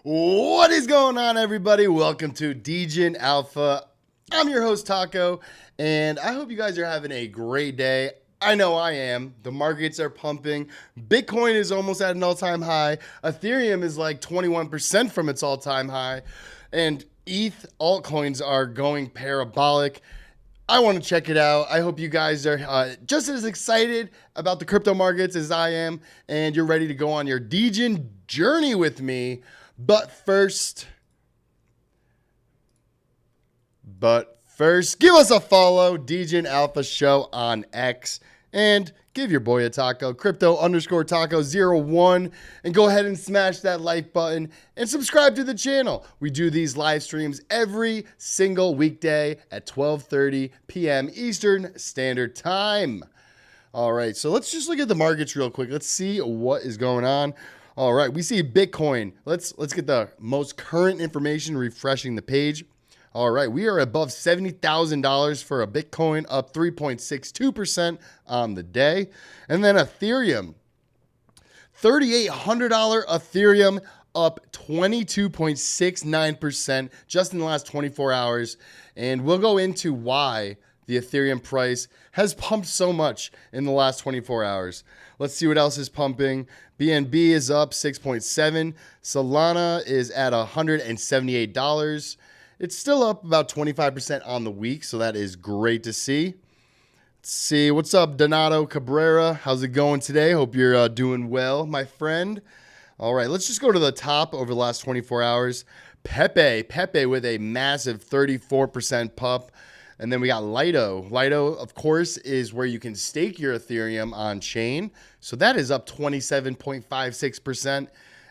What is going on, everybody? Welcome to Degen Alpha. I'm your host, Taco, and I hope you guys are having a great day. I know I am. The markets are pumping. Bitcoin is almost at an all-time high. Ethereum is like 21% from its all-time high. And ETH altcoins are going parabolic. I want to check it out. I hope you guys are just as excited about the crypto markets as I am, and you're ready to go on your Degen journey with me. But first, give us a follow, Degen Alpha Show on X, and give your boy a taco, crypto_taco01, and go ahead and smash that like button and subscribe to the channel. We do these live streams every single weekday at 12:30 p.m. Eastern Standard Time. All right, so let's just look at the markets real quick. Let's see what is going on. All right, we see Bitcoin. Let's get the most current information, refreshing the page. All right, we are above $70,000 for a Bitcoin, up 3.62% on the day. And then Ethereum, $3,800 Ethereum, up 22.69% just in the last 24 hours. And we'll go into why the Ethereum price has pumped so much in the last 24 hours. Let's see what else is pumping. BNB is up 6.7. Solana is at $178. It's still up about 25% on the week, so that is great to see. Let's see, what's up, Donato Cabrera? How's it going today? Hope you're doing well, my friend. All right, let's just go to the top over the last 24 hours. Pepe with a massive 34% pump. And then we got Lido. Lido, of course, is where you can stake your Ethereum on chain. So that is up 27.56%.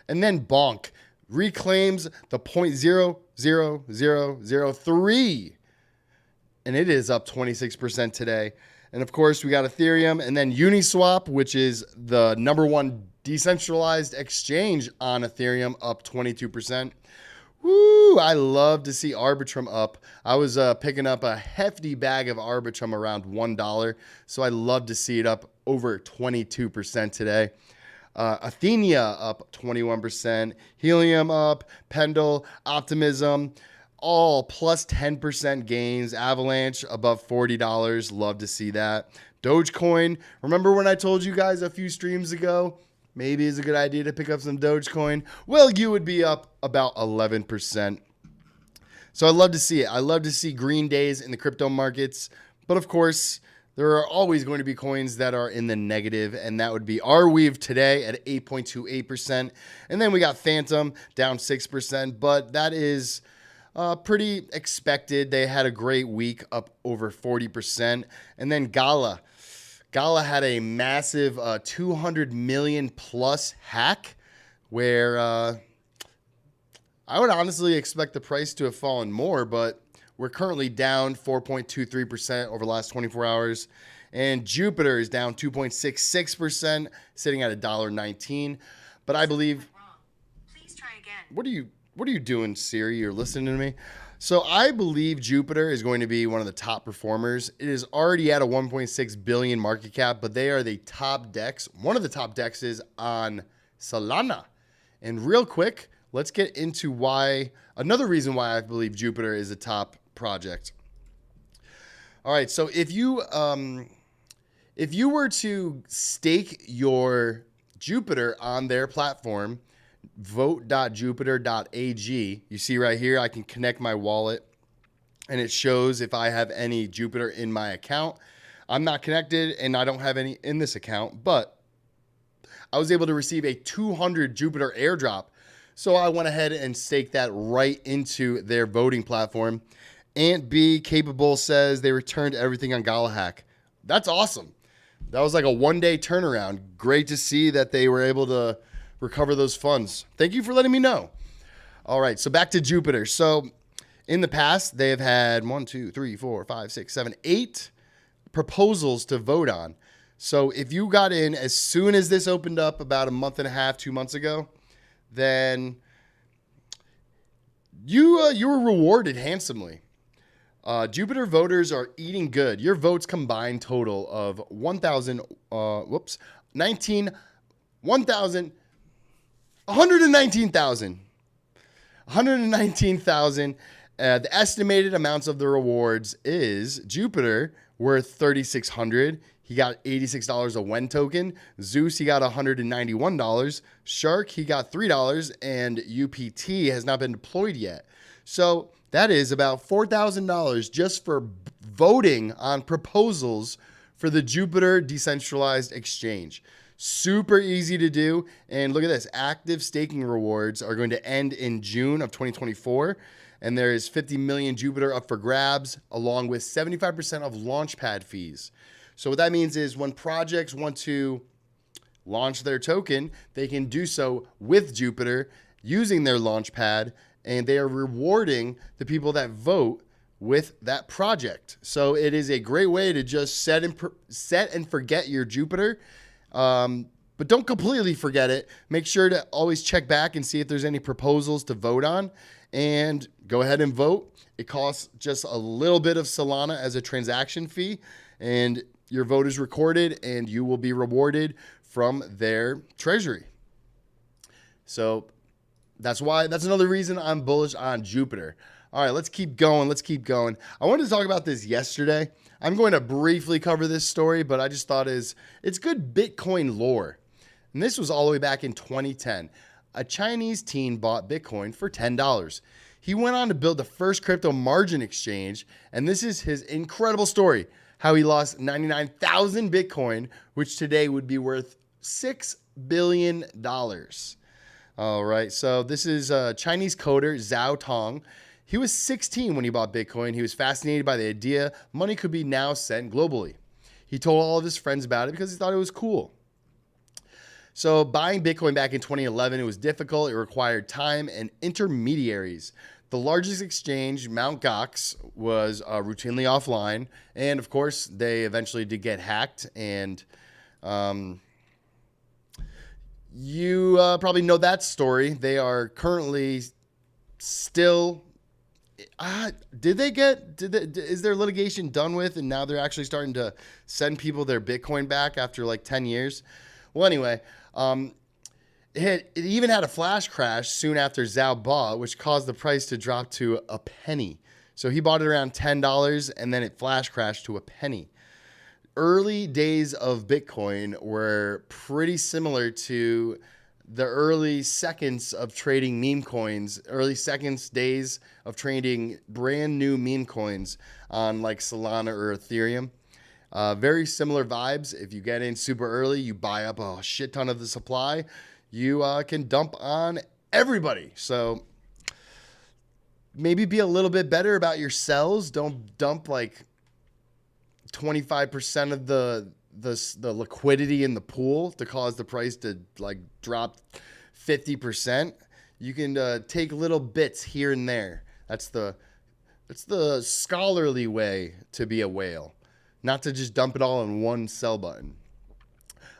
And then Bonk reclaims the 0.00003. And it is up 26% today. And of course, we got Ethereum and then Uniswap, which is the #1 decentralized exchange on Ethereum, up 22%. Woo, I love to see Arbitrum up. I was picking up a hefty bag of Arbitrum around $1, so I love to see it up over 22% today. Athenia up 21%, Helium up, Pendle, Optimism, all plus 10% gains. Avalanche above $40, love to see that. Dogecoin, remember when I told you guys a few streams ago, maybe it's a good idea to pick up some Dogecoin? Well, you would be up about 11%. So I love to see it. I love to see green days in the crypto markets. But of course, there are always going to be coins that are in the negative, and that would be Arweave today at 8.28%. And then we got Phantom down 6%, but that is pretty expected. They had a great week, up over 40%. And then Gala had a massive 200 million plus hack where I would honestly expect the price to have fallen more, but we're currently down 4.23% over the last 24 hours. And Jupiter is down 2.66%, sitting at $1.19. But I believe... Please try again. What are you doing, Siri? You're listening to me? So I believe Jupiter is going to be one of the top performers. It is already at a 1.6 billion market cap, but they are the top DEX, one of the top DEXs on Solana. And real quick, let's get into another reason why I believe Jupiter is a top project. All right, so if you were to stake your Jupiter on their platform, vote.jupiter.ag. You see right here, I can connect my wallet and it shows if I have any Jupiter in my account. I'm not connected and I don't have any in this account, but I was able to receive a 200 Jupiter airdrop. So I went ahead and staked that right into their voting platform. Ant B Capable says they returned everything on Galahak. That's awesome. That was like a one-day turnaround. Great to see that they were able to recover those funds. Thank you for letting me know. All right, so back to Jupiter. So in the past, they have had 8 proposals to vote on. So if you got in as soon as this opened up about a month and a half, 2 months ago, then you were rewarded handsomely. Jupiter voters are eating good. Your votes combined total of 119,000. 119,000. The estimated amounts of the rewards is Jupiter worth 3,600. He got $86 a WEN token. Zeus, he got $191. Shark, he got $3. And UPT has not been deployed yet. So that is about $4,000 just for voting on proposals for the Jupiter decentralized exchange. Super easy to do. And look at this. Active staking rewards are going to end in June of 2024. And there is 50 million Jupiter up for grabs, along with 75% of launchpad fees. So what that means is when projects want to launch their token, they can do so with Jupiter using their launchpad, and they are rewarding the people that vote with that project. So it is a great way to just set and forget your Jupiter. But don't completely forget it. Make sure to always check back and see if there's any proposals to vote on, and go ahead and vote. It costs just a little bit of Solana as a transaction fee, and your vote is recorded and you will be rewarded from their treasury. So that's another reason I'm bullish on Jupiter. All right, let's keep going. I wanted to talk about this yesterday. I'm going to briefly cover this story, but I just thought it's good Bitcoin lore. And this was all the way back in 2010. A Chinese teen bought Bitcoin for $10. He went on to build the first crypto margin exchange, and this is his incredible story, how he lost 99,000 Bitcoin, which today would be worth $6 billion. All right, so this is a Chinese coder, Zhao Tong. He was 16 when he bought Bitcoin. He was fascinated by the idea money could be now sent globally. He told all of his friends about it because he thought it was cool. So buying Bitcoin back in 2011, it was difficult. It required time and intermediaries. The largest exchange, Mt. Gox, was routinely offline. And of course, they eventually did get hacked. And you probably know that story. They are currently still... is their litigation done with? And now they're actually starting to send people their Bitcoin back after like 10 years? Well, anyway... It even had a flash crash soon after Zhao bought, which caused the price to drop to a penny. So he bought it around $10, and then it flash crashed to a penny. Early days of Bitcoin were pretty similar to the early seconds of trading meme coins, days of trading brand new meme coins on like Solana or Ethereum. Very similar vibes. If you get in super early, you buy up a shit ton of the supply, you can dump on everybody. So maybe be a little bit better about your sells. Don't dump like 25% of the liquidity in the pool to cause the price to like drop 50%. You can take little bits here and there. That's the scholarly way to be a whale. Not to just dump it all in one sell button.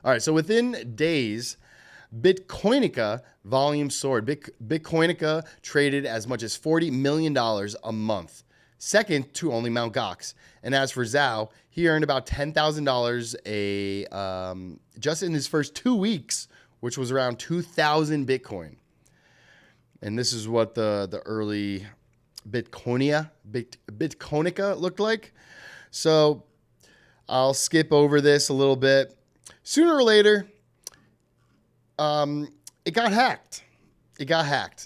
All right, so within days, Bitcoinica volume soared. Bitcoinica traded as much as $40 million a month, second to only Mt. Gox. And as for Zhao, he earned about $10,000 just in his first 2 weeks, which was around 2,000 Bitcoin. And this is what the early Bitcoinica looked like. So I'll skip over this a little bit. Sooner or later, it got hacked.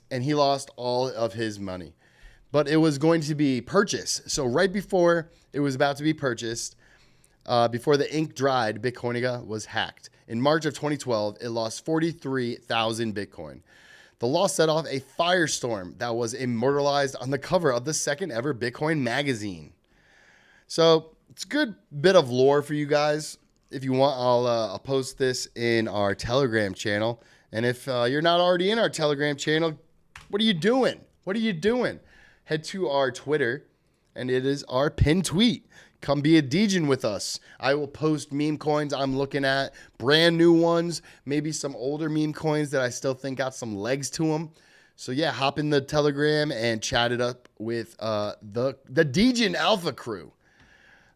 And he lost all of his money. But it was going to be purchased. So right before it was about to be purchased, before the ink dried, Bitcoinica was hacked. In March of 2012, it lost 43,000 Bitcoin. The loss set off a firestorm that was immortalized on the cover of the second ever Bitcoin magazine. So it's a good bit of lore for you guys. If you want, I'll post this in our Telegram channel. And if you're not already in our Telegram channel, what are you doing? Head to our Twitter, and it is our pinned tweet. Come be a Degen with us. I will post meme coins I'm looking at, brand new ones, maybe some older meme coins that I still think got some legs to them. So yeah, hop in the Telegram and chat it up with the Degen Alpha crew.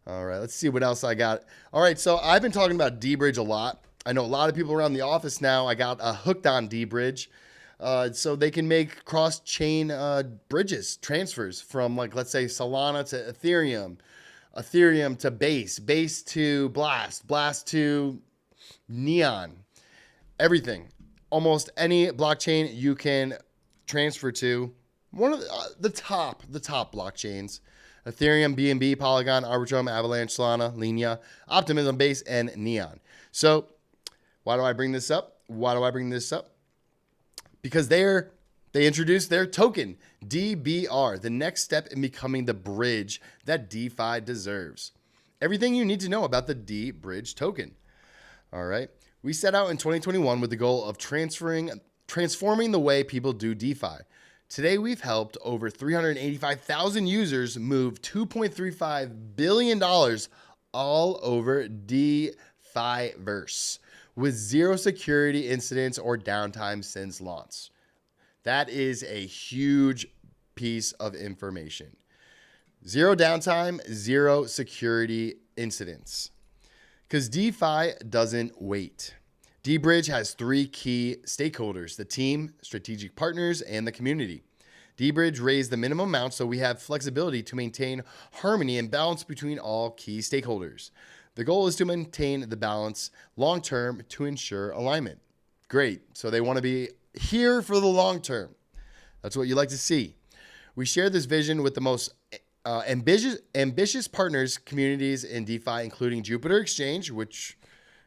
All right, let's see what else I got. All right, so I've been talking about D-Bridge a lot. I know a lot of people around the office now. I got hooked on D-Bridge. So they can make cross-chain bridges, transfers from, like, let's say Solana to Ethereum, Ethereum to Base, Base to Blast, Blast to Neon, everything. Almost any blockchain you can transfer to. One of the top blockchains: Ethereum, BNB, Polygon, Arbitrum, Avalanche, Solana, Linea, Optimism, Base, and Neon. So why do I bring this up? Because they introduced their token, DBR, the next step in becoming the bridge that DeFi deserves. Everything you need to know about the D-Bridge token. All right. We set out in 2021 with the goal of transforming the way people do DeFi. Today, we've helped over 385,000 users move $2.35 billion all over DeFiverse with zero security incidents or downtime since launch. That is a huge piece of information. Zero downtime, zero security incidents. Because DeFi doesn't wait. D-Bridge has three key stakeholders: the team, strategic partners, and the community. D-Bridge raised the minimum amount so we have flexibility to maintain harmony and balance between all key stakeholders. The goal is to maintain the balance long-term to ensure alignment. Great. So they want to be here for the long term. That's what you like to see. We share this vision with the most ambitious partners, communities in DeFi, including Jupiter Exchange, which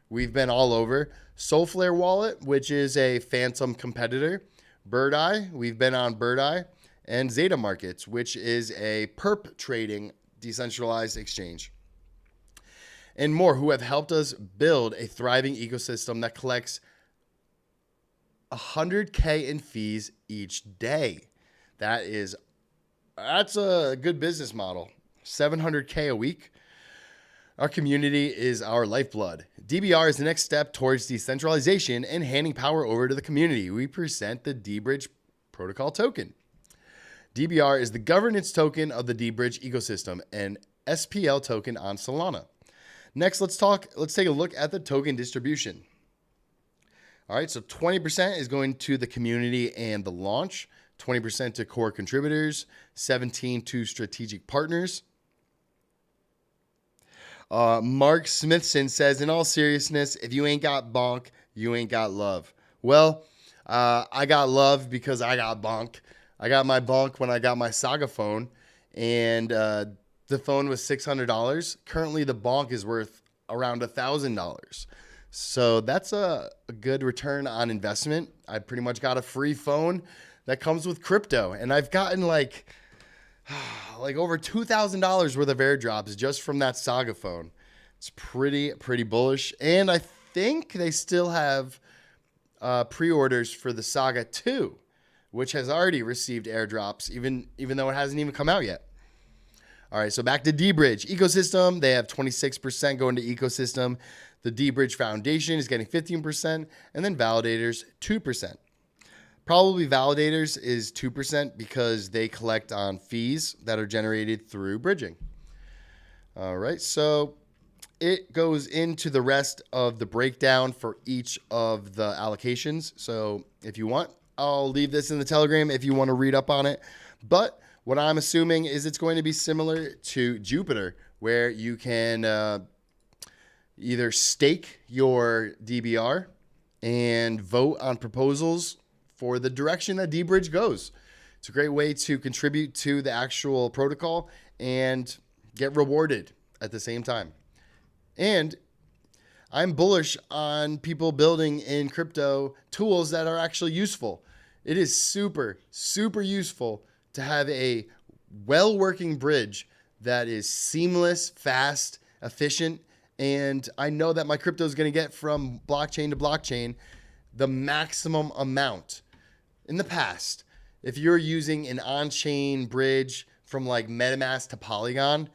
we've been all over, Soulflare Wallet, which is a Phantom competitor, Bird Eye, we've been on Bird Eye, and Zeta Markets, which is a perp trading decentralized exchange, and more, who have helped us build a thriving ecosystem that collects $100K in fees each day. That's a good business model. $700K a week. Our community is our lifeblood. DBR is the next step towards decentralization and handing power over to the community. We present the D-Bridge protocol token. DBR is the governance token of the D-Bridge ecosystem and SPL token on Solana. Next, let's take a look at the token distribution. All right, so 20% is going to the community and the launch, 20% to core contributors, 17% to strategic partners. Mark Smithson says, in all seriousness, if you ain't got bonk, you ain't got love. Well, I got love because I got bonk. I got my bonk when I got my Saga phone, and the phone was $600. Currently, the bonk is worth around $1,000. So that's a good return on investment. I pretty much got a free phone that comes with crypto, and I've gotten like over $2,000 worth of airdrops just from that Saga phone. It's pretty bullish, and I think they still have pre-orders for the Saga 2, which has already received airdrops, even though it hasn't even come out yet. All right, so back to D-Bridge ecosystem. They have 26% going to ecosystem. The D-Bridge Foundation is getting 15%, and then validators 2%. Probably validators is 2% because they collect on fees that are generated through bridging. All right, so it goes into the rest of the breakdown for each of the allocations. So if you want, I'll leave this in the Telegram if you want to read up on it. But what I'm assuming is it's going to be similar to Jupiter, where you can either stake your DBR and vote on proposals for the direction that D-Bridge goes. It's a great way to contribute to the actual protocol and get rewarded at the same time. And I'm bullish on people building in crypto tools that are actually useful. It is super useful to have a well-working bridge that is seamless, fast, efficient, and I know that my crypto is going to get from blockchain to blockchain the maximum amount. In the past, if you're using an on-chain bridge from like MetaMask to Polygon,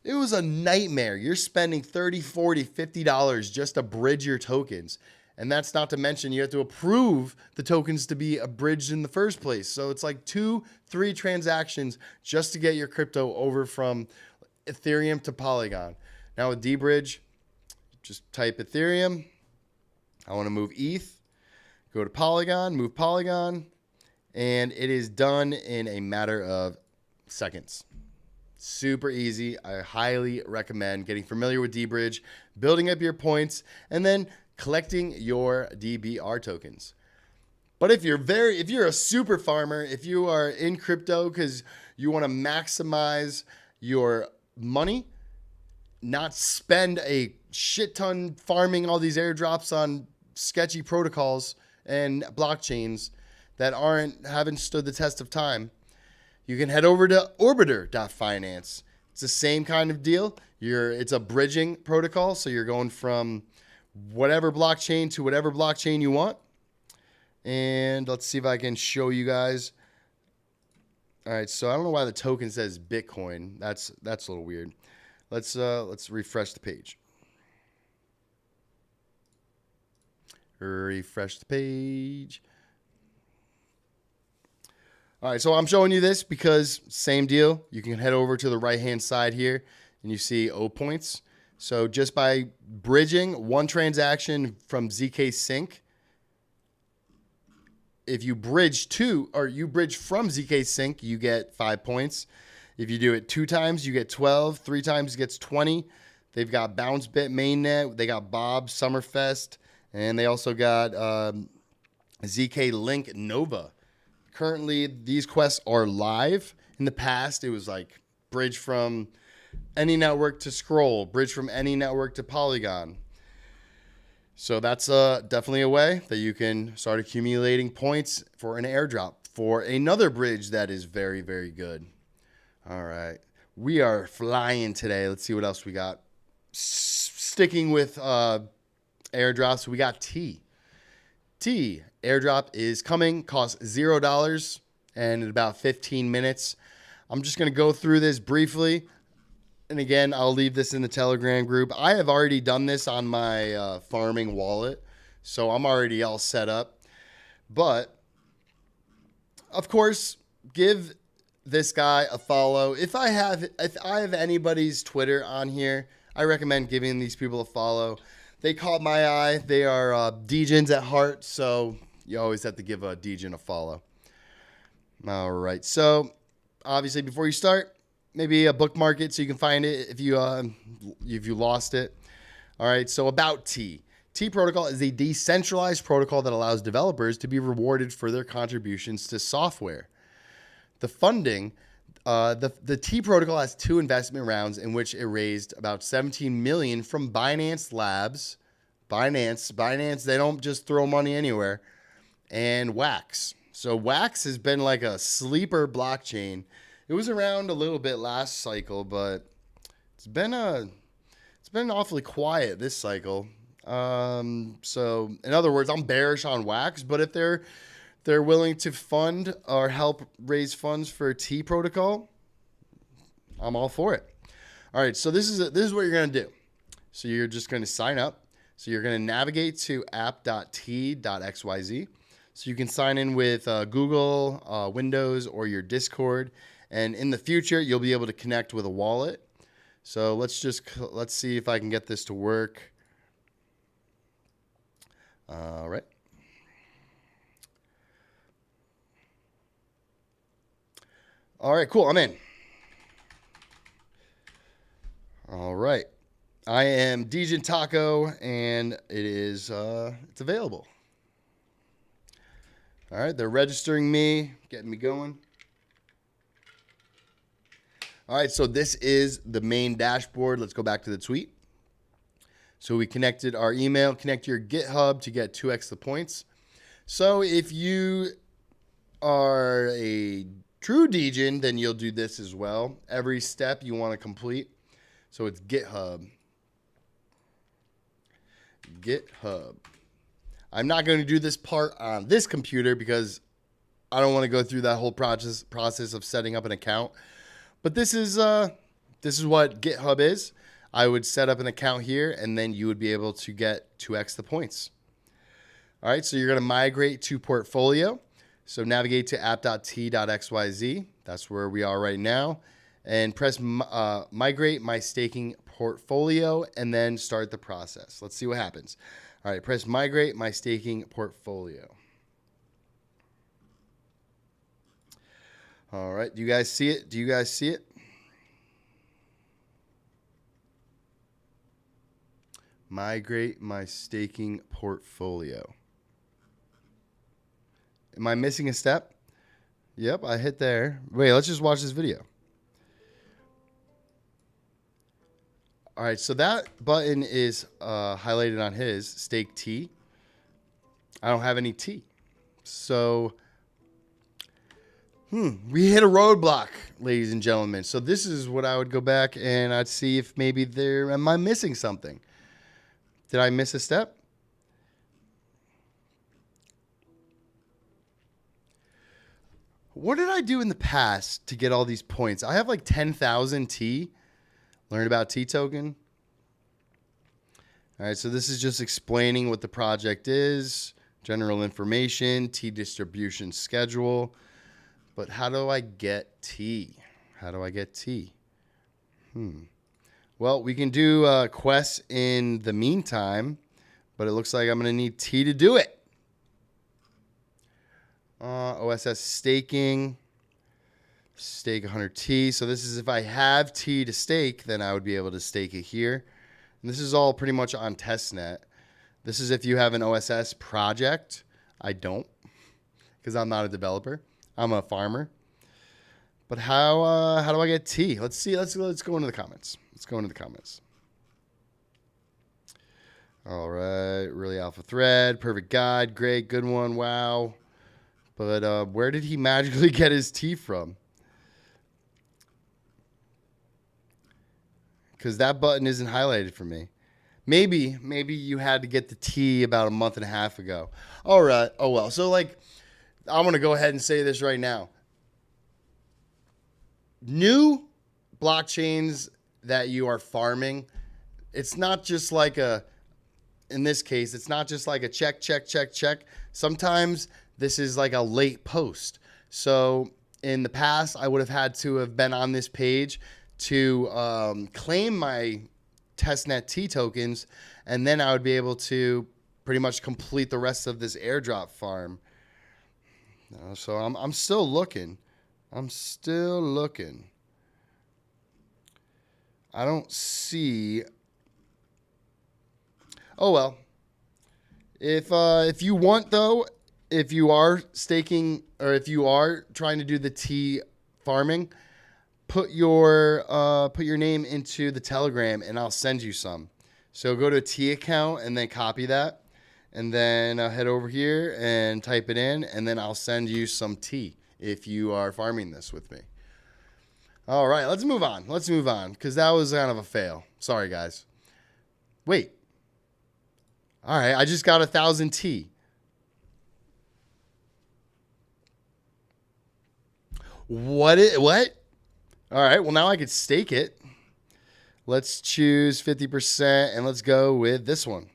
it was a nightmare. You're spending $30, $40, $50 just to bridge your tokens. And that's not to mention you have to approve the tokens to be abridged in the first place. So it's like 2-3 transactions just to get your crypto over from Ethereum to Polygon. Now with D-Bridge, just type Ethereum. I want to move ETH. Go to Polygon, move Polygon, and it is done in a matter of seconds. Super easy. I highly recommend getting familiar with dBridge, building up your points, and then collecting your DBR tokens. But if you're a super farmer, if you are in crypto because you want to maximize your money, not spend a shit ton farming all these airdrops on sketchy protocols and blockchains that haven't stood the test of time, you can head over to orbiter.finance. It's the same kind of deal. It's a bridging protocol, so you're going from whatever blockchain to whatever blockchain you want. And let's see if I can show you guys. All right, so I don't know why the token says Bitcoin. That's a little weird. Let's refresh the page. Refresh the page. All right, so I'm showing you this because same deal. You can head over to the right-hand side here, and you see O points. So just by bridging one transaction from ZK Sync, if you bridge you bridge from ZK Sync, you get 5 points. If you do it 2 times, you get 12. 3 times gets 20. They've got BounceBit Mainnet. They got Bob Summerfest. And they also got ZK Link Nova. Currently, these quests are live. In the past, it was like bridge from any network to Scroll, bridge from any network to Polygon. So that's definitely a way that you can start accumulating points for an airdrop for another bridge that is very, very good. All right. We are flying today. Let's see what else we got. Sticking with airdrops, we got T. Airdrop is coming, costs $0 and in about 15 minutes. I'm just going to go through this briefly. And again, I'll leave this in the Telegram group. I have already done this on my farming wallet, so I'm already all set up. But, of course, give this guy a follow. If I have anybody's Twitter on here, I recommend giving these people a follow. They caught my eye. They are Degens at heart, so you always have to give a Degen a follow. All right, so obviously before you start, maybe a bookmark it so you can find it if you lost it. All right, so about T. T protocol is a decentralized protocol that allows developers to be rewarded for their contributions to software. The funding, the T protocol has 2 investment rounds in which it raised about $17 million from Binance Labs. Binance, they don't just throw money anywhere. And Wax. So Wax has been like a sleeper blockchain. It was around a little bit last cycle, but it's been awfully quiet this cycle. So in other words, I'm bearish on Wax, but if they're willing to fund or help raise funds for T protocol, I'm all for it. All right, so this is what you're going to do. So you're just going to sign up. So you're going to navigate to app.t.xyz. So you can sign in with Google, Windows, or your Discord. And in the future, you'll be able to connect with a wallet. So let's see if I can get this to work. All right. All right, cool. I'm in. All right. I am Degen Taco, and it is it's available. All right, they're registering me, getting me going. All right, so this is the main dashboard. Let's go back to the tweet. So we connected our email, connect your GitHub to get 2x the points. So if you are a true Degen, then you'll do this as well. Every step you want to complete. So it's GitHub. I'm not going to do this part on this computer because I don't want to go through that whole process of setting up an account. But this is what GitHub is. I would set up an account here, and then you would be able to get 2x the points. All right, so you're going to migrate to Portfolio. So navigate to app.t.xyz. That's where we are right now. And press Migrate My Staking Portfolio, and then start the process. Let's see what happens. All right, press Migrate My Staking Portfolio. All right. Do you guys see it? Do you guys see it? Migrate my staking portfolio. Am I missing a step? Yep, I hit there. Wait, let's just watch this video. All right, so that button is highlighted on his stake T. I don't have any T. So, we hit a roadblock, ladies and gentlemen. So this is what I would go back and I'd see if maybe am I missing something? Did I miss a step? What did I do in the past to get all these points? I have like 10,000 T. Learn about T token. All right, so this is just explaining what the project is, general information, T distribution schedule. But how do I get T? How do I get T? Well, we can do quests in the meantime, but it looks like I'm going to need T to do it. OSS staking, stake 100 T. So this is if I have T to stake, then I would be able to stake it here. And this is all pretty much on testnet. This is if you have an OSS project. I don't, because I'm not a developer. I'm a farmer. But how do I get T? Let's see. Let's go into the comments. Let's go into the comments. All right, really alpha thread, perfect guide, great, good one, wow. But where did he magically get his T from? Because that button isn't highlighted for me. Maybe you had to get the T about a month and a half ago. All right. Oh, well. So, like, I'm going to go ahead and say this right now. New blockchains that you are farming, it's not just like in this case, it's not just like a check. Sometimes this is like a late post. So in the past, I would have had to have been on this page to claim my testnet T tokens, and then I would be able to pretty much complete the rest of this airdrop farm. So I'm still looking. I'm still looking. I don't see. Oh well. If you want though, if you are staking or if you are trying to do the T farming, put your name into the Telegram and I'll send you some. So go to a T account and then copy that, and then head over here and type it in, and then I'll send you some T if you are farming this with me. All right, let's move on. Let's move on because that was kind of a fail. Sorry, guys. Wait. All right, I just got 1,000 T. What? All right, well, now I could stake it. Let's choose 50% and let's go with this one.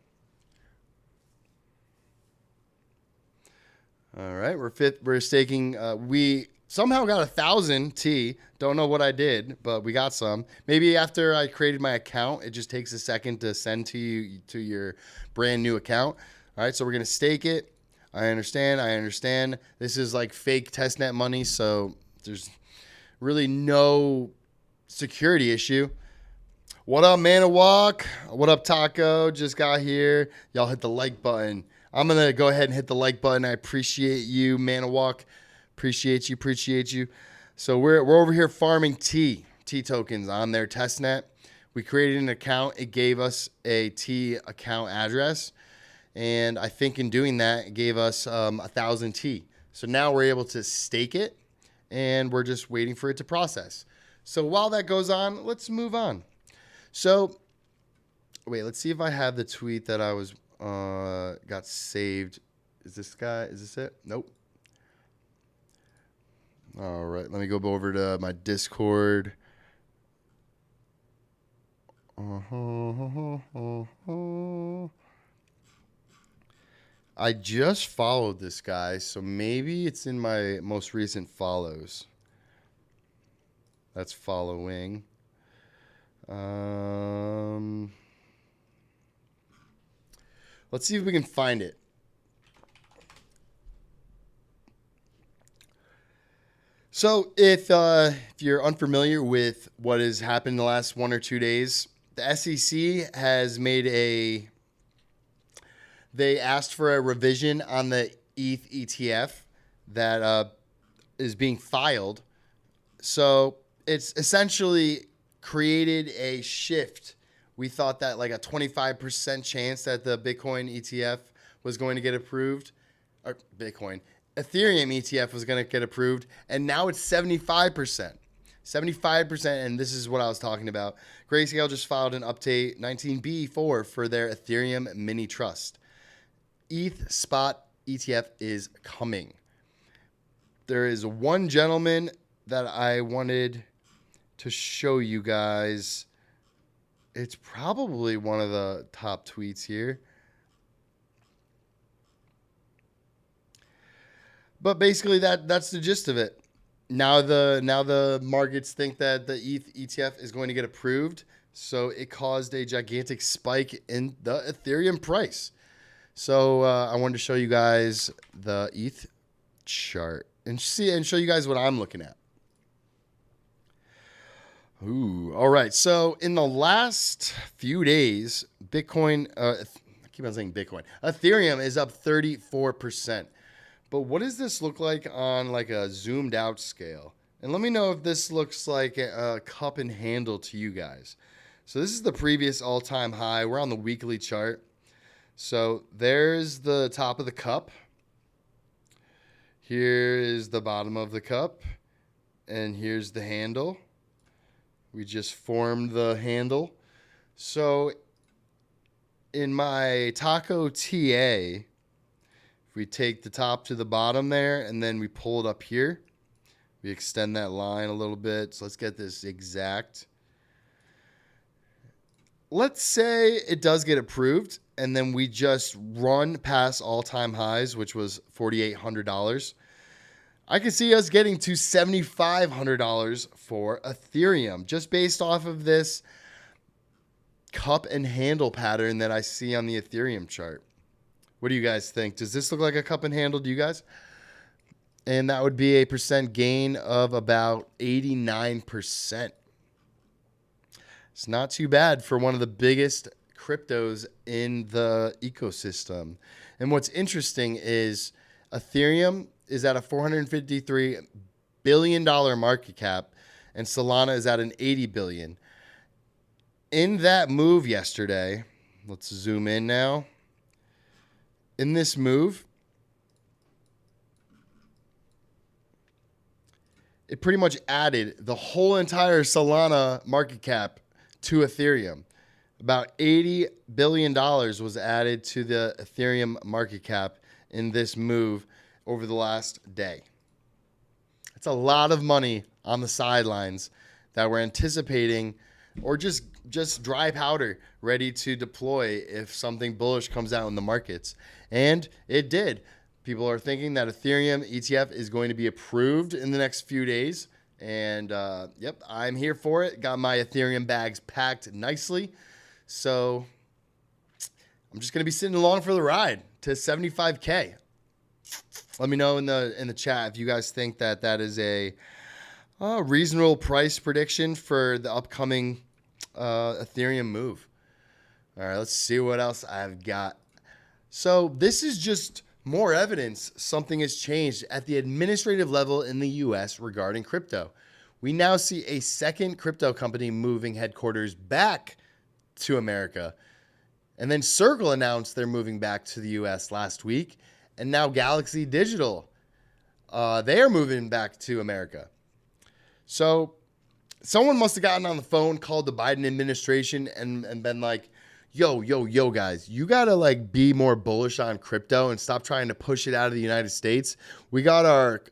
All right, we're staking. We somehow got 1,000 T. Don't know what I did, but we got some. Maybe after I created my account, it just takes a second to send to you to your brand new account. All right, so we're gonna stake it. I understand. This is like fake testnet money, so there's really no security issue. What up, Manawalk? What up, Taco? Just got here. Y'all hit the like button. I'm going to go ahead and hit the like button. I appreciate you, Manawalk. Appreciate you. So we're over here farming T tokens on their testnet. We created an account. It gave us a T account address. And I think in doing that, it gave us 1,000 T. So now we're able to stake it, and we're just waiting for it to process. So while that goes on, let's move on. So wait, let's see if I have the tweet that I was got saved. Is this it? Nope. All right, let me go over to my Discord. I just followed this guy, so maybe it's in my most recent follows. That's following. Let's see if we can find it. So if you're unfamiliar with what has happened in the last 1 or 2 days, the SEC has they asked for a revision on the ETH ETF that is being filed. So it's essentially created a shift. We thought that like a 25% chance that the Bitcoin ETF was going to get approved, or Ethereum ETF was going to get approved, and now it's 75%. 75%, and this is what I was talking about. Grayscale just filed an update 19B4 for their Ethereum mini trust. ETH spot ETF is coming. There is one gentleman that I wanted to show you guys. It's probably one of the top tweets here. But basically that's the gist of it. Now the markets think that the ETH ETF is going to get approved, so it caused a gigantic spike in the Ethereum price. So I wanted to show you guys the ETH chart and show you guys what I'm looking at. Ooh, all right. So in the last few days, Bitcoin, I keep on saying Bitcoin, Ethereum is up 34%. But what does this look like on like a zoomed out scale? And let me know if this looks like a cup and handle to you guys. So this is the previous all-time high. We're on the weekly chart. So there's the top of the cup. Here is the bottom of the cup. And here's the handle. We just formed the handle. So in my Taco TA, if we take the top to the bottom there and then we pull it up here, we extend that line a little bit. So let's get this exact. Let's say it does get approved and then we just run past all-time highs, which was $4,800. I could see us getting to $7,500 for Ethereum just based off of this cup and handle pattern that I see on the Ethereum chart. What do you guys think? Does this look like a cup and handle to you guys? And that would be a percent gain of about 89%. It's not too bad for one of the biggest cryptos in the ecosystem. And what's interesting is Ethereum is at a $453 billion market cap, and Solana is at an $80 billion. In that move yesterday, let's zoom in now. In this move, it pretty much added the whole entire Solana market cap to Ethereum. About $80 billion was added to the Ethereum market cap in this move over the last day. It's a lot of money on the sidelines that we're anticipating, or just dry powder ready to deploy if something bullish comes out in the markets. And it did. People are thinking that Ethereum ETF is going to be approved in the next few days. And yep, I'm here for it. Got my Ethereum bags packed nicely. So I'm just going to be sitting along for the ride to 75K. Let me know in the chat if you guys think that is a reasonable price prediction for the upcoming Ethereum move. All right, let's see what else I've got. So this is just more evidence something has changed at the administrative level in the U.S. regarding crypto. We now see a second crypto company moving headquarters back to America. And then Circle announced they're moving back to the U.S. last week. And now Galaxy Digital, they are moving back to America. So someone must have gotten on the phone, called the Biden administration, and been like, yo, guys, you got to like be more bullish on crypto and stop trying to push it out of the United States. We got our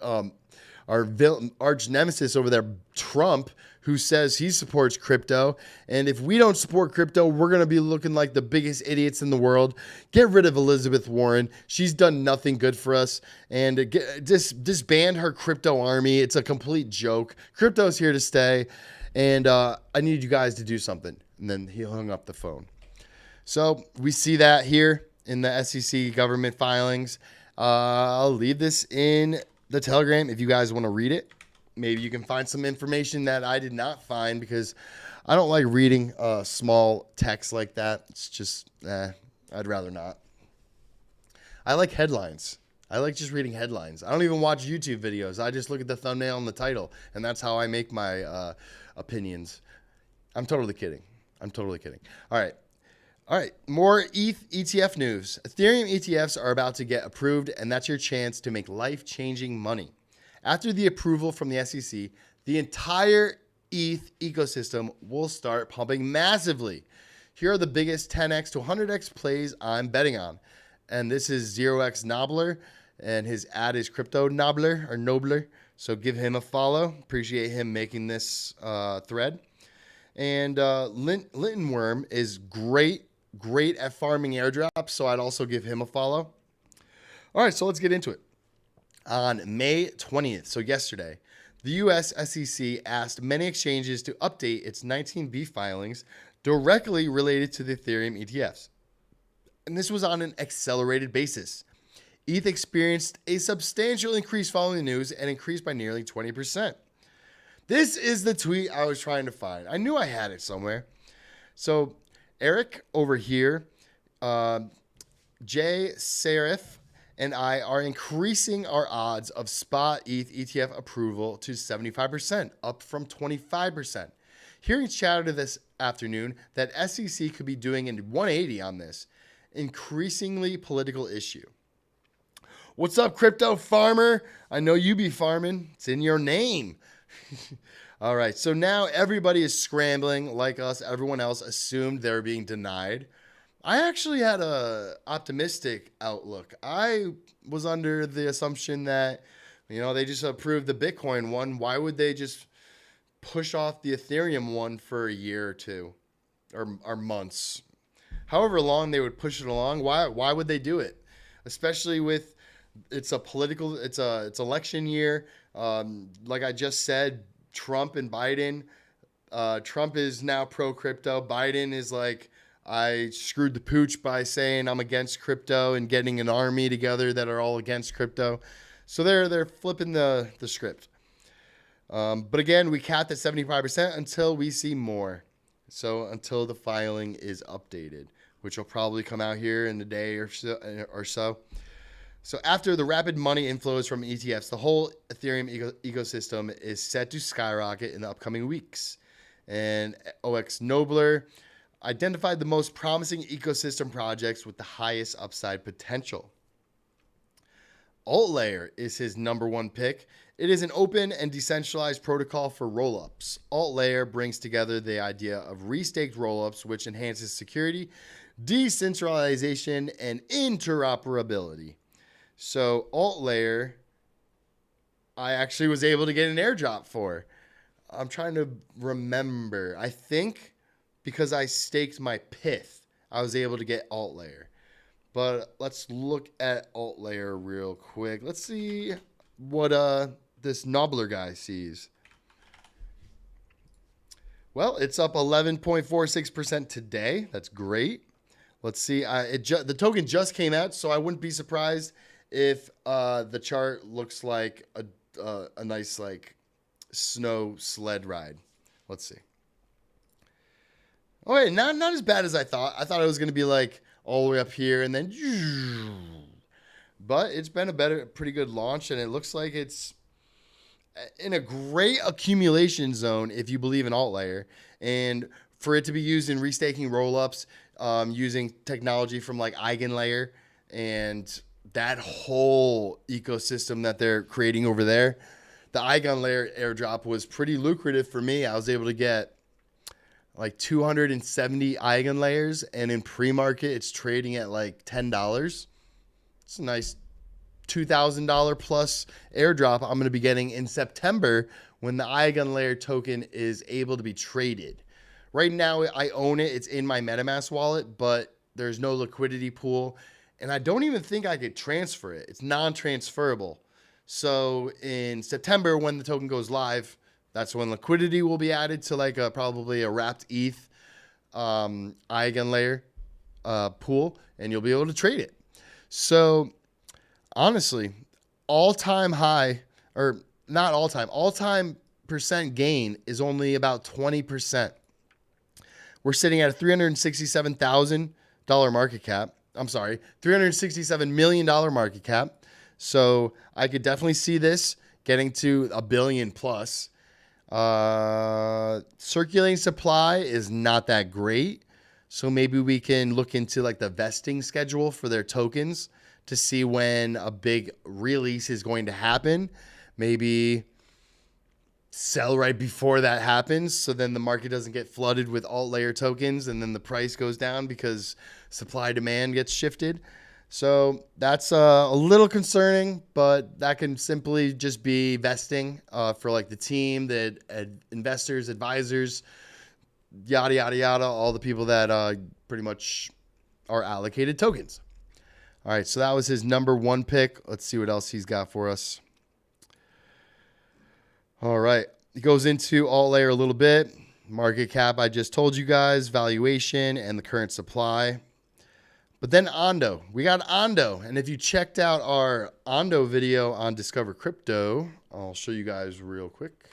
arch nemesis over there, Trump, who says he supports crypto. And if we don't support crypto, we're going to be looking like the biggest idiots in the world. Get rid of Elizabeth Warren. She's done nothing good for us. And disband her crypto army. It's a complete joke. Crypto's here to stay. And I need you guys to do something. And then he hung up the phone. So we see that here in the SEC government filings. I'll leave this in the Telegram if you guys want to read it. maybe you can find some information that I did not find, because I don't like reading small text like that. It's just, I'd rather not. I like headlines. I like just reading headlines. I don't even watch YouTube videos. I just look at the thumbnail and the title, and that's how I make my opinions. I'm totally kidding. All right. More ETH ETF news. Ethereum ETFs are about to get approved, and that's your chance to make life-changing money. After the approval from the SEC, the entire ETH ecosystem will start pumping massively. Here are the biggest 10x to 100x plays I'm betting on. And this is 0x Nobler, and his ad is Crypto Nobler or Nobler. So give him a follow. Appreciate him making this thread. And Linton Worm is great at farming airdrops, so I'd also give him a follow. All right, so let's get into it. On May 20th, so yesterday, the US SEC asked many exchanges to update its 19B filings directly related to the Ethereum ETFs. And this was on an accelerated basis. ETH experienced a substantial increase following the news and increased by nearly 20%. This is the tweet I was trying to find. I knew I had it somewhere. So Eric over here, Jay Serif, and I are increasing our odds of spot ETH ETF approval to 75%, up from 25%. Hearing chatter this afternoon that SEC could be doing a 180 on this increasingly political issue. What's up, crypto farmer? I know you be farming. It's in your name. All right, so now everybody is scrambling like us. Everyone else assumed they were being denied. I actually had a optimistic outlook. I was under the assumption that, they just approved the Bitcoin one. Why would they just push off the Ethereum one for a year or two or months? However long they would push it along, why would they do it? Especially with it's election year. Like I just said, Trump and Biden. Trump is now pro crypto. Biden is like, I screwed the pooch by saying I'm against crypto and getting an army together that are all against crypto. So they're flipping the script. But again, we capped at 75% until we see more. So until the filing is updated, which will probably come out here in a day or so. So after the rapid money inflows from ETFs, the whole Ethereum ecosystem is set to skyrocket in the upcoming weeks. And OX Nobler identified the most promising ecosystem projects with the highest upside potential. AltLayer is his number one pick. It is an open and decentralized protocol for rollups. AltLayer brings together the idea of restaked rollups, which enhances security, decentralization, and interoperability. So AltLayer, I actually was able to get an airdrop for. I'm trying to remember. I think because I staked my pith, I was able to get AltLayer. But let's look at AltLayer real quick. Let's see what this Nobler guy sees. Well, it's up 11.46% today. That's great. Let's see. The token just came out, so I wouldn't be surprised if the chart looks like a nice like snow sled ride. Let's see. Oh wait, not as bad as I thought. I thought it was going to be like all the way up here and then, but it's been a pretty good launch, and it looks like it's in a great accumulation zone if you believe in AltLayer, and for it to be used in restaking rollups, using technology from like EigenLayer and that whole ecosystem that they're creating over there. The EigenLayer airdrop was pretty lucrative for me. I was able to get like 270 EigenLayers, and in pre-market, it's trading at like $10. It's a nice $2,000 plus airdrop I'm going to be getting in September when the EigenLayer token is able to be traded. Right now, I own it. It's in my MetaMask wallet, but there's no liquidity pool, and I don't even think I could transfer it. It's non-transferable. So in September, when the token goes live, that's when liquidity will be added to like probably a wrapped ETH EigenLayer pool, and you'll be able to trade it. So honestly, all-time high, or not all time percent gain is only about 20%. We're sitting at a $367,000 market cap. I'm sorry, $367 million market cap. So I could definitely see this getting to $1 billion plus. Circulating supply is not that great. So maybe we can look into like the vesting schedule for their tokens to see when a big release is going to happen. Maybe sell right before that happens, so then the market doesn't get flooded with alt layer tokens and then the price goes down because supply demand gets shifted. So that's a little concerning, but that can simply just be vesting for like the team, the investors, advisors, yada, yada, yada, all the people that pretty much are allocated tokens. All right, so that was his number one pick. Let's see what else he's got for us. All right, he goes into alt layer a little bit. Market cap, I just told you guys, valuation, and the current supply. But then Ondo. We got Ondo. And if you checked out our Ondo video on Discover Crypto, I'll show you guys real quick.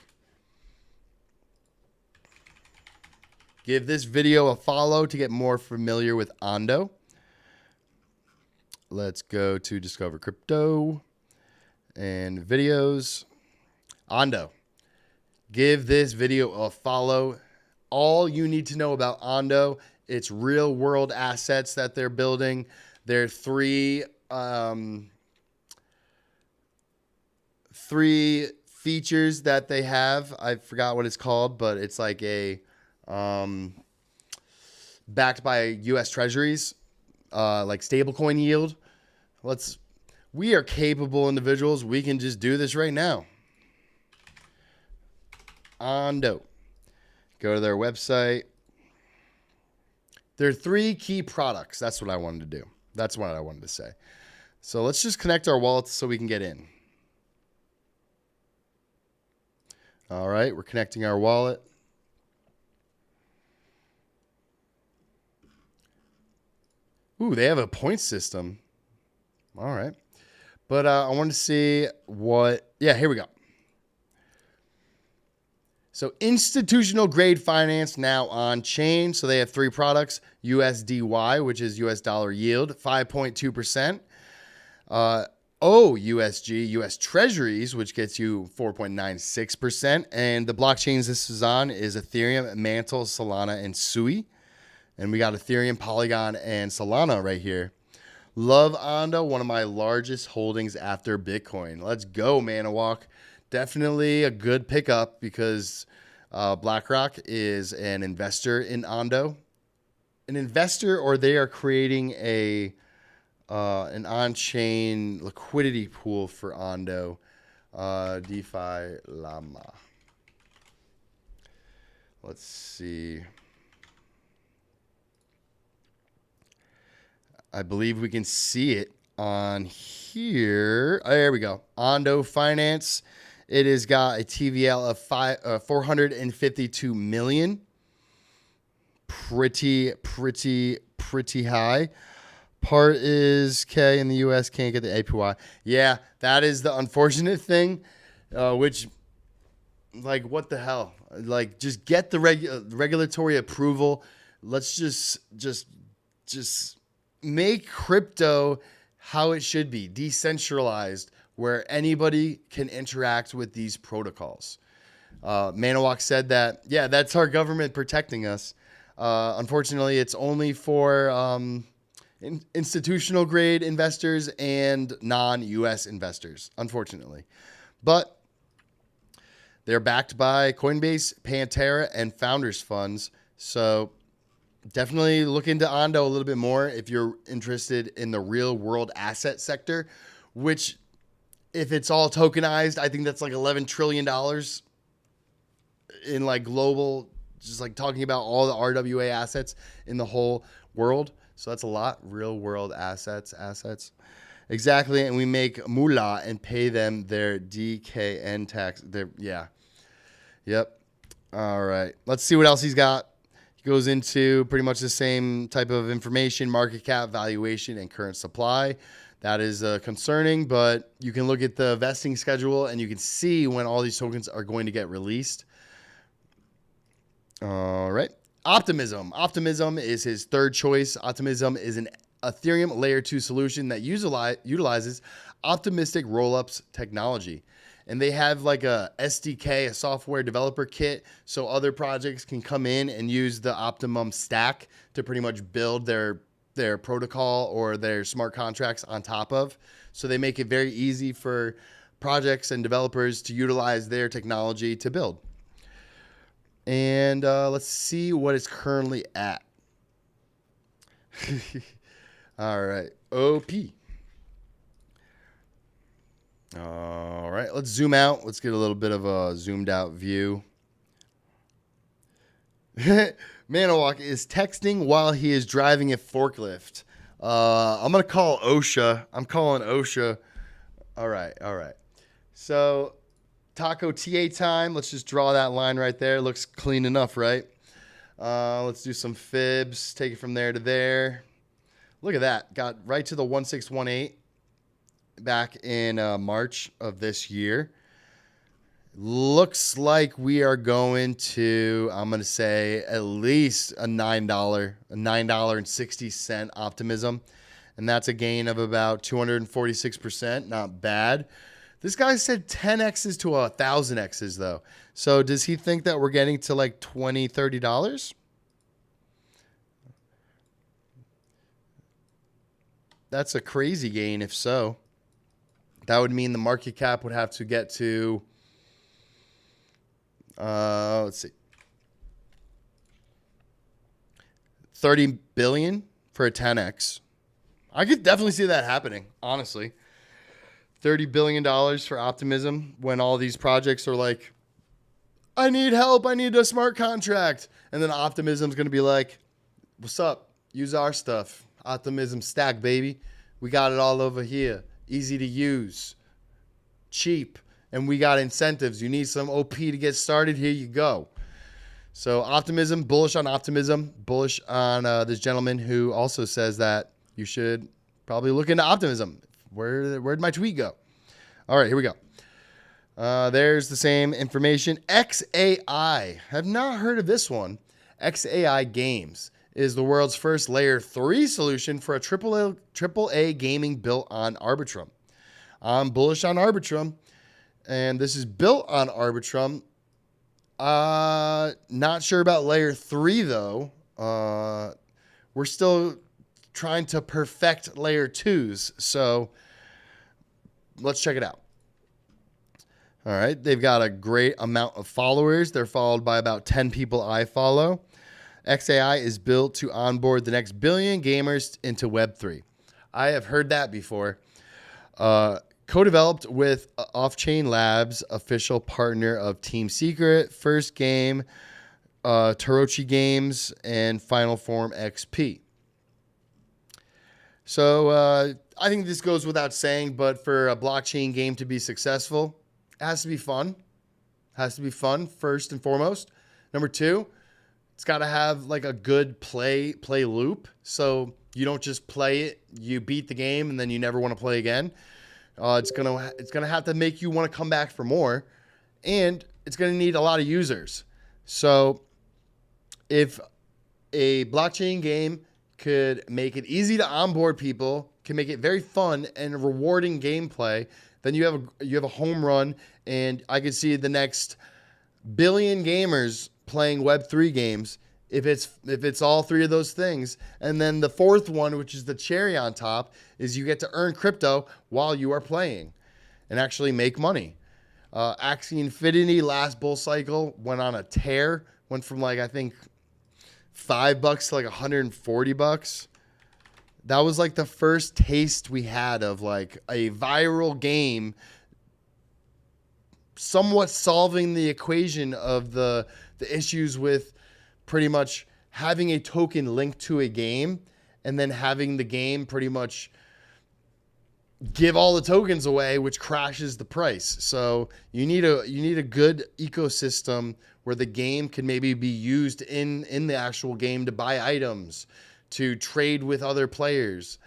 Give this video a follow to get more familiar with Ondo. Let's go to Discover Crypto and videos. Ondo. Give this video a follow. All you need to know about Ondo, it's real world assets that they're building. There are three features that they have. I forgot what it's called, but it's like a backed by U.S. Treasuries, like stablecoin yield. We are capable individuals. We can just do this right now. Ondo. Go to their website. There are three key products. That's what I wanted to do. That's what I wanted to say. So let's just connect our wallets so we can get in. All right, we're connecting our wallet. Ooh, they have a point system. All right. But I want to see what... Yeah, here we go. So institutional grade finance now on chain. So they have three products: USDY, which is US dollar yield, 5.2%. OUSG, US Treasuries, which gets you 4.96%. And the blockchains this is on is Ethereum, Mantle, Solana, and Sui. And we got Ethereum, Polygon, and Solana right here. Love Ondo, one of my largest holdings after Bitcoin. Let's go, Manawalk. Definitely a good pickup because BlackRock is an investor in Ondo. An investor, or they are creating an on-chain liquidity pool for Ondo. DeFi Llama. Let's see. I believe we can see it on here. Oh, there we go. Ondo Finance. It has got a TVL of 452 million. Pretty high. Part is K in the US, can't get the APY. Yeah, that is the unfortunate thing, which, like, what the hell? Like, just get the regulatory approval. Let's just make crypto how it should be, decentralized, where anybody can interact with these protocols. Manawak said that, yeah, that's our government protecting us. Unfortunately, it's only for institutional grade investors and non-US investors, unfortunately. But they're backed by Coinbase, Pantera, and Founders Funds. So definitely look into Ondo a little bit more if you're interested in the real world asset sector, which, if it's all tokenized, I think that's like $11 trillion in like global, just like talking about all the RWA assets in the whole world. So that's a lot. Real world assets. Exactly. And we make moolah and pay them their DKN tax. Yep. All right. Let's see what else he's got. He goes into pretty much the same type of information: market cap, valuation, and current supply. That is concerning, but you can look at the vesting schedule and you can see when all these tokens are going to get released. All right. Optimism. Optimism is his third choice. Optimism is an Ethereum layer 2 solution that utilizes optimistic rollups technology. And they have like a SDK, a software developer kit, so other projects can come in and use the Optimum stack to pretty much build their protocol or their smart contracts on top of. So they make it very easy for projects and developers to utilize their technology to build. And let's see what it's currently at. All right, OP. All right, let's zoom out. Let's get a little bit of a zoomed out view. Manowalk is texting while he is driving a forklift. I'm going to call OSHA. I'm calling OSHA. All right. So, Taco TA time. Let's just draw that line right there. Looks clean enough, right? Let's do some fibs. Take it from there to there. Look at that. Got right to the 1618 back in March of this year. Looks like we are going to, I'm going to say, at least a $9.60 optimism. And that's a gain of about 246%. Not bad. This guy said 10X's to 1,000X's, though. So does he think that we're getting to like $20, $30? That's a crazy gain if so. That would mean the market cap would have to get to, let's see, 30 billion for a 10X. I could definitely see that happening, honestly. $30 billion for optimism when all these projects are like, I need help. I need a smart contract. And then optimism's going to be like, what's up? Use our stuff. Optimism stack, baby. We got it all over here. Easy to use. Cheap. And we got incentives. You need some OP to get started. Here you go. So optimism, bullish on optimism, bullish on this gentleman who also says that you should probably look into optimism. Where'd my tweet go? All right, here we go. There's the same information. XAI. Have not heard of this one. XAI Games is the world's first layer 3 solution for a AAA gaming built on Arbitrum. I'm bullish on Arbitrum, and this is built on Arbitrum. Not sure about layer 3 though. We're still trying to perfect layer 2s, so let's check it out. All right, they've got a great amount of followers. They're followed by about 10 people I follow. XAI is built to onboard the next billion gamers into Web3. I have heard that before. Co-developed with Off-Chain Labs, official partner of Team Secret, First Game, Tarochi Games, and Final Form XP. So I think this goes without saying, but for a blockchain game to be successful, it has to be fun. Has to be fun, first and foremost. Number 2, it's got to have like a good play loop. So you don't just play it, you beat the game, and then you never want to play again. It's gonna have to make you want to come back for more, and it's gonna need a lot of users. So if a blockchain game could make it easy to onboard people, can make it very fun and rewarding gameplay, then you have a home run, and I could see the next billion gamers playing Web3 games if it's all 3 of those things. And then the 4th one, which is the cherry on top, is you get to earn crypto while you are playing and actually make money. Axie Infinity last bull cycle went on a tear, went from like I think $5 to like $140. That was like the first taste we had of like a viral game somewhat solving the equation of the issues with pretty much having a token linked to a game and then having the game pretty much give all the tokens away, which crashes the price. So you need a good ecosystem where the game can maybe be used in the actual game to buy items, to trade with other players.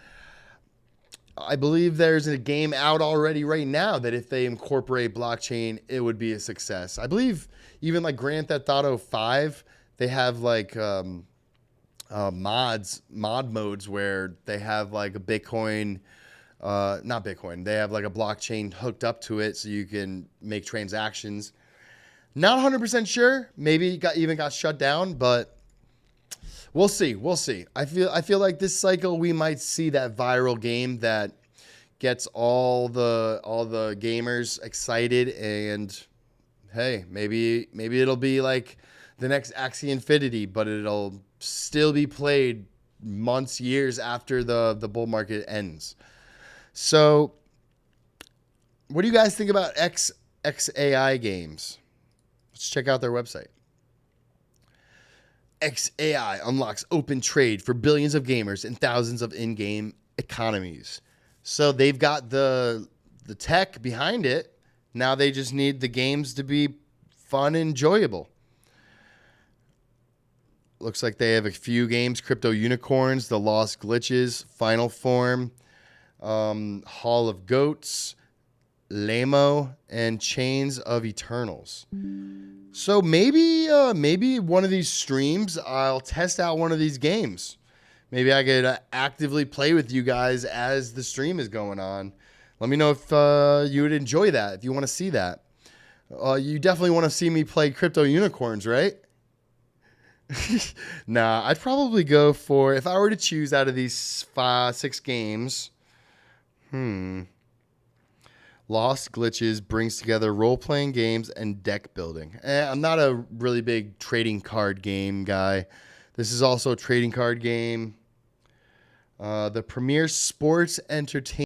I believe there's a game out already right now that if they incorporate blockchain, it would be a success. I believe even like Grand Theft Auto 5, they have like mod modes where they have like a Bitcoin, not Bitcoin, they have like a blockchain hooked up to it so you can make transactions. Not 100% sure. Maybe it even got shut down, but we'll see. We'll see. I feel like this cycle we might see that viral game that gets all the gamers excited, and hey, maybe it'll be like the next Axie Infinity, but it'll still be played months, years after the bull market ends. So, what do you guys think about XAI games? Let's check out their website. XAI unlocks open trade for billions of gamers and thousands of in-game economies. So they've got the tech behind it. Now they just need the games to be fun and enjoyable. Looks like they have a few games: Crypto Unicorns, The Lost Glitches, Final Form, Hall of Goats, Lamo, and Chains of Eternals. So maybe one of these streams, I'll test out one of these games. Maybe I could actively play with you guys as the stream is going on. Let me know if you would enjoy that, if you want to see that. You definitely want to see me play Crypto Unicorns, right? Nah, I'd probably go for, if I were to choose out of these 6 games, Lost Glitches brings together role-playing games and deck building. I'm not a really big trading card game guy. This is also a trading card game. The premier sports entertainment